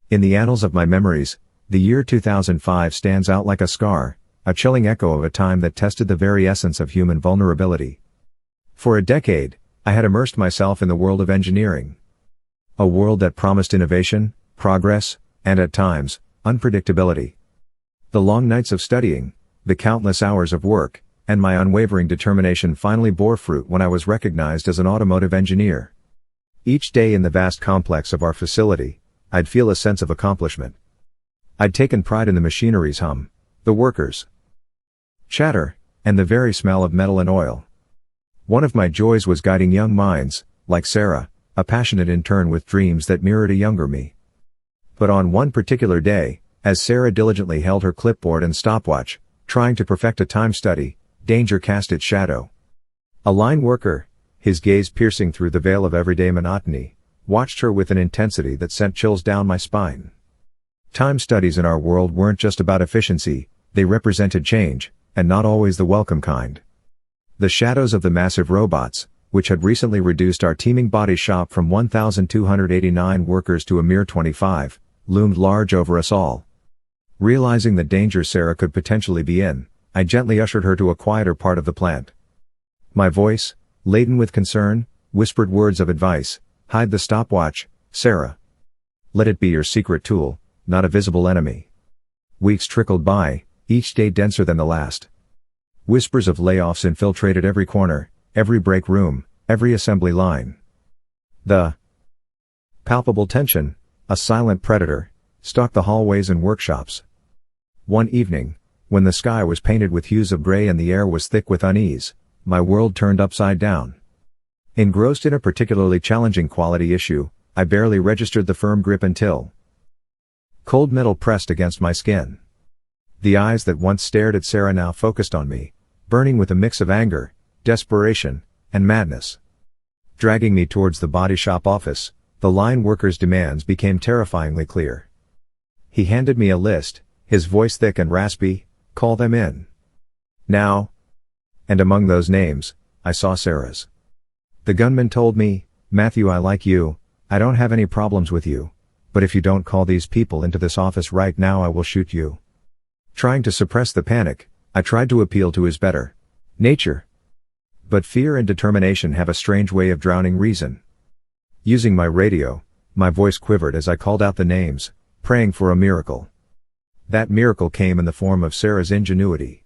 In the annals of my memories, the year 2005 stands out like a scar, a chilling echo of a time that tested the very essence of human vulnerability. For a decade, I had immersed myself in the world of engineering. A world that promised innovation, progress, and at times, unpredictability. The long nights of studying, the countless hours of work, and my unwavering determination finally bore fruit when I was recognized as an automotive engineer. Each day in the vast complex of our facility, I'd feel a sense of accomplishment. I'd taken pride in the machinery's hum, the workers' chatter, and the very smell of metal and oil. One of my joys was guiding young minds, like Sarah, a passionate intern with dreams that mirrored a younger me. But on one particular day, as Sarah diligently held her clipboard and stopwatch, trying to perfect a time study, danger cast its shadow. A line worker, his gaze piercing through the veil of everyday monotony, watched her with an intensity that sent chills down my spine. Time studies in our world weren't just about efficiency, they represented change, and not always the welcome kind. The shadows of the massive robots, which had recently reduced our teeming body shop from 1,289 workers to a mere 25, loomed large over us all. Realizing the danger Sarah could potentially be in, I gently ushered her to a quieter part of the plant. My voice, laden with concern, whispered words of advice: "Hide the stopwatch, Sarah. Let it be your secret tool, not a visible enemy." Weeks trickled by, each day denser than the last. Whispers of layoffs infiltrated every corner, every break room, every assembly line. The palpable tension, a silent predator, stalked the hallways and workshops. One evening, when the sky was painted with hues of gray and the air was thick with unease, my world turned upside down. Engrossed in a particularly challenging quality issue, I barely registered the firm grip until cold metal pressed against my skin. The eyes that once stared at Sarah now focused on me, burning with a mix of anger, desperation, and madness. Dragging me towards the body shop office, the line worker's demands became terrifyingly clear. He handed me a list, his voice thick and raspy: "Call them in. Now." And among those names, I saw Sarah's. The gunman told me, "Matthew, I like you, I don't have any problems with you, but if you don't call these people into this office right now, I will shoot you." Trying to suppress the panic, I tried to appeal to his better nature. But fear and determination have a strange way of drowning reason. Using my radio, my voice quivered as I called out the names, praying for a miracle. That miracle came in the form of Sarah's ingenuity.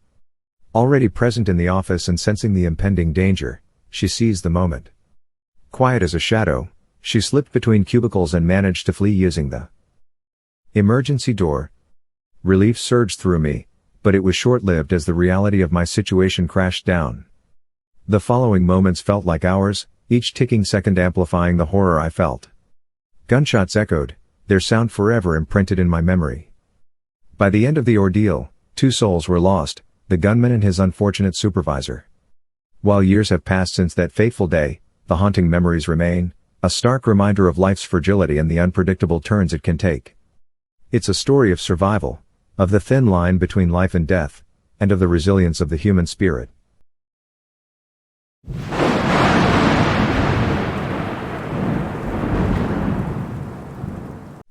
Already present in the office and sensing the impending danger, she seized the moment. Quiet as a shadow, she slipped between cubicles and managed to flee using the emergency door. Relief surged through me, but it was short-lived as the reality of my situation crashed down. The following moments felt like hours, each ticking second amplifying the horror I felt. Gunshots echoed, their sound forever imprinted in my memory. By the end of the ordeal, 2 souls were lost, the gunman and his unfortunate supervisor. While years have passed since that fateful day, the haunting memories remain, a stark reminder of life's fragility and the unpredictable turns it can take. It's a story of survival, of the thin line between life and death, and of the resilience of the human spirit.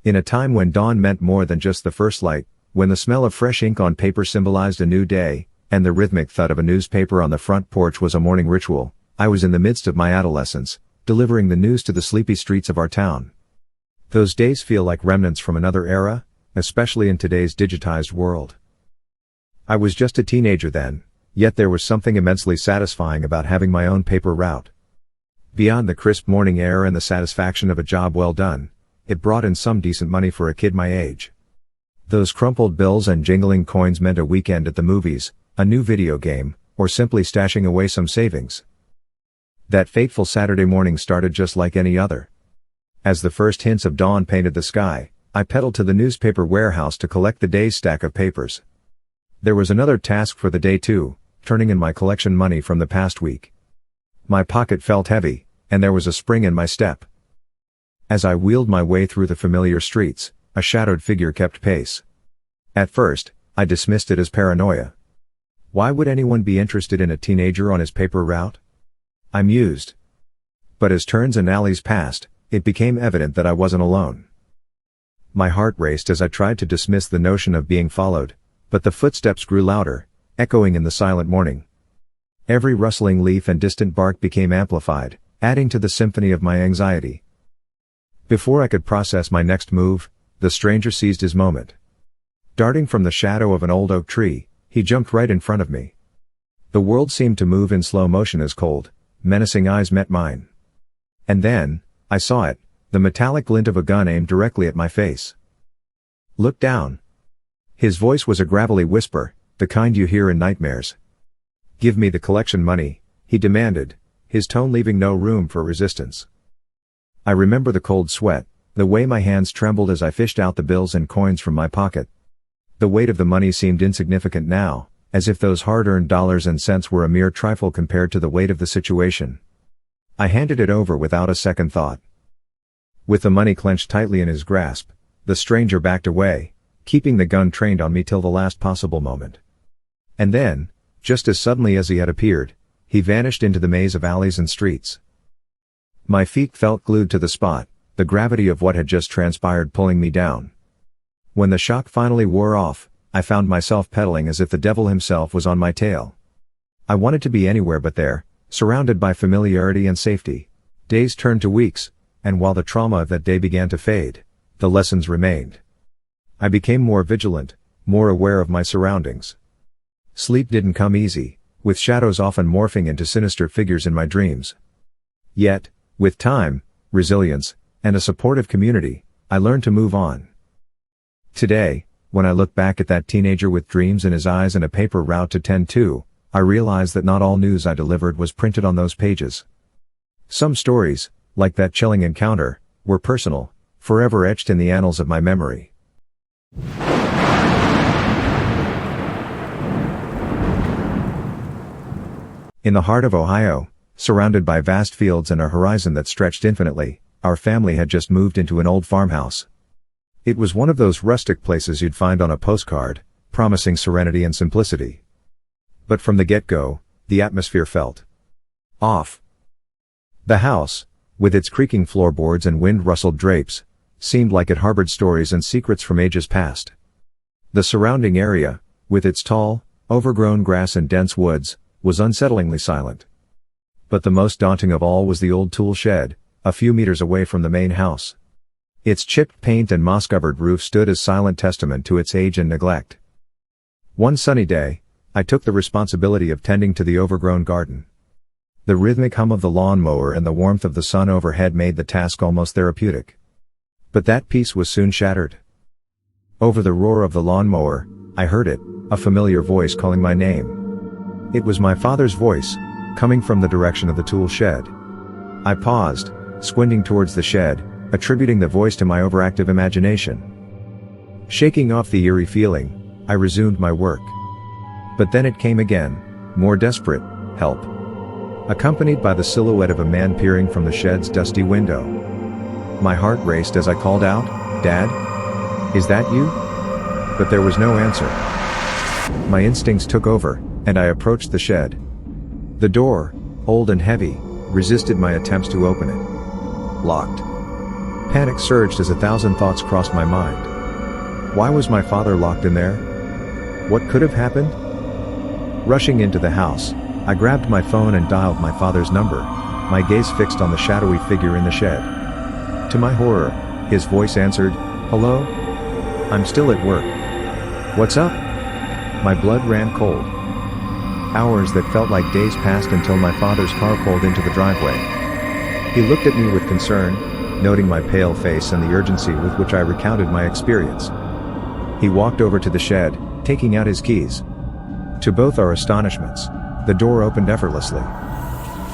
In a time when dawn meant more than just the first light, when the smell of fresh ink on paper symbolized a new day, and the rhythmic thud of a newspaper on the front porch was a morning ritual, I was in the midst of my adolescence, delivering the news to the sleepy streets of our town. Those days feel like remnants from another era, especially in today's digitized world. I was just a teenager then, yet there was something immensely satisfying about having my own paper route. Beyond the crisp morning air and the satisfaction of a job well done, it brought in some decent money for a kid my age. Those crumpled bills and jingling coins meant a weekend at the movies, a new video game, or simply stashing away some savings. That fateful Saturday morning started just like any other. As the first hints of dawn painted the sky, I pedaled to the newspaper warehouse to collect the day's stack of papers. There was another task for the day too, turning in my collection money from the past week. My pocket felt heavy, and there was a spring in my step. As I wheeled my way through the familiar streets, a shadowed figure kept pace. At first, I dismissed it as paranoia. Why would anyone be interested in a teenager on his paper route? I mused. But as turns and alleys passed, it became evident that I wasn't alone. My heart raced as I tried to dismiss the notion of being followed, but the footsteps grew louder, echoing in the silent morning. Every rustling leaf and distant bark became amplified, adding to the symphony of my anxiety. Before I could process my next move, the stranger seized his moment. Darting from the shadow of an old oak tree, he jumped right in front of me. The world seemed to move in slow motion as cold, menacing eyes met mine. And then, I saw it, the metallic glint of a gun aimed directly at my face. "Look down." His voice was a gravelly whisper, the kind you hear in nightmares. "Give me the collection money," he demanded, his tone leaving no room for resistance. I remember the cold sweat, the way my hands trembled as I fished out the bills and coins from my pocket. The weight of the money seemed insignificant now, as if those hard-earned dollars and cents were a mere trifle compared to the weight of the situation. I handed it over without a second thought. With the money clenched tightly in his grasp, the stranger backed away, keeping the gun trained on me till the last possible moment. And then, just as suddenly as he had appeared, he vanished into the maze of alleys and streets. My feet felt glued to the spot, the gravity of what had just transpired pulling me down. When the shock finally wore off, I found myself pedaling as if the devil himself was on my tail. I wanted to be anywhere but there, surrounded by familiarity and safety. Days turned to weeks, and while the trauma of that day began to fade, the lessons remained. I became more vigilant, more aware of my surroundings. Sleep didn't come easy, with shadows often morphing into sinister figures in my dreams. Yet, with time, resilience, and a supportive community, I learned to move on. Today, when I look back at that teenager with dreams in his eyes and a paper route to tend to, I realize that not all news I delivered was printed on those pages. Some stories, like that chilling encounter, were personal, forever etched in the annals of my memory. In the heart of Ohio, surrounded by vast fields and a horizon that stretched infinitely, our family had just moved into an old farmhouse. It was one of those rustic places you'd find on a postcard, promising serenity and simplicity. But from the get-go, the atmosphere felt off. The house, with its creaking floorboards and wind-rustled drapes, seemed like it harbored stories and secrets from ages past. The surrounding area, with its tall, overgrown grass and dense woods, was unsettlingly silent. But the most daunting of all was the old tool shed, a few meters away from the main house. Its chipped paint and moss-covered roof stood as silent testament to its age and neglect. One sunny day, I took the responsibility of tending to the overgrown garden. The rhythmic hum of the lawnmower and the warmth of the sun overhead made the task almost therapeutic. But that peace was soon shattered. Over the roar of the lawnmower, I heard it, a familiar voice calling my name. It was my father's voice, coming from the direction of the tool shed. I paused, squinting towards the shed, attributing the voice to my overactive imagination. Shaking off the eerie feeling, I resumed my work. But then it came again, more desperate: help. Accompanied by the silhouette of a man peering from the shed's dusty window. My heart raced as I called out, "Dad? Is that you?" But there was no answer. My instincts took over, and I approached the shed. The door, old and heavy, resisted my attempts to open it. Locked. Panic surged as 1,000 thoughts crossed my mind. Why was my father locked in there? What could have happened? Rushing into the house, I grabbed my phone and dialed my father's number, my gaze fixed on the shadowy figure in the shed. To my horror, his voice answered, "Hello? I'm still at work. What's up?" My blood ran cold. Hours that felt like days passed until my father's car pulled into the driveway. He looked at me with concern, noting my pale face and the urgency with which I recounted my experience. He walked over to the shed, taking out his keys. To both our astonishments, the door opened effortlessly.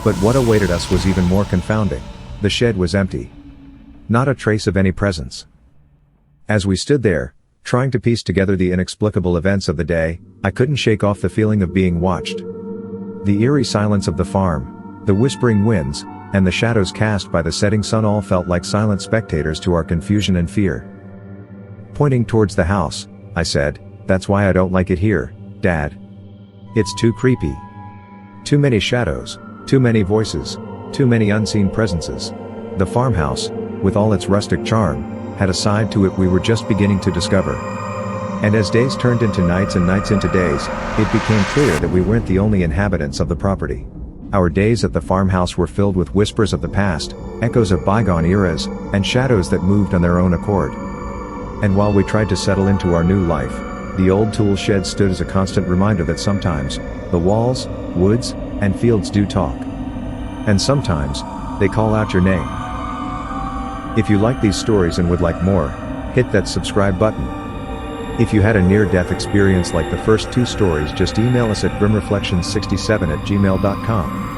But what awaited us was even more confounding. The shed was empty. Not a trace of any presence. As we stood there, trying to piece together the inexplicable events of the day, I couldn't shake off the feeling of being watched. The eerie silence of the farm, the whispering winds, and the shadows cast by the setting sun all felt like silent spectators to our confusion and fear. Pointing towards the house, I said, "That's why I don't like it here, Dad. It's too creepy. Too many shadows, too many voices, too many unseen presences." The farmhouse, with all its rustic charm, had a side to it we were just beginning to discover. And as days turned into nights and nights into days, it became clear that we weren't the only inhabitants of the property. Our days at the farmhouse were filled with whispers of the past, echoes of bygone eras, and shadows that moved on their own accord. And while we tried to settle into our new life, the old tool shed stood as a constant reminder that sometimes, the walls, woods, and fields do talk. And sometimes, they call out your name. If you like these stories and would like more, hit that subscribe button. If you had a near-death experience like the first two stories, just email us at grimreflections67@gmail.com.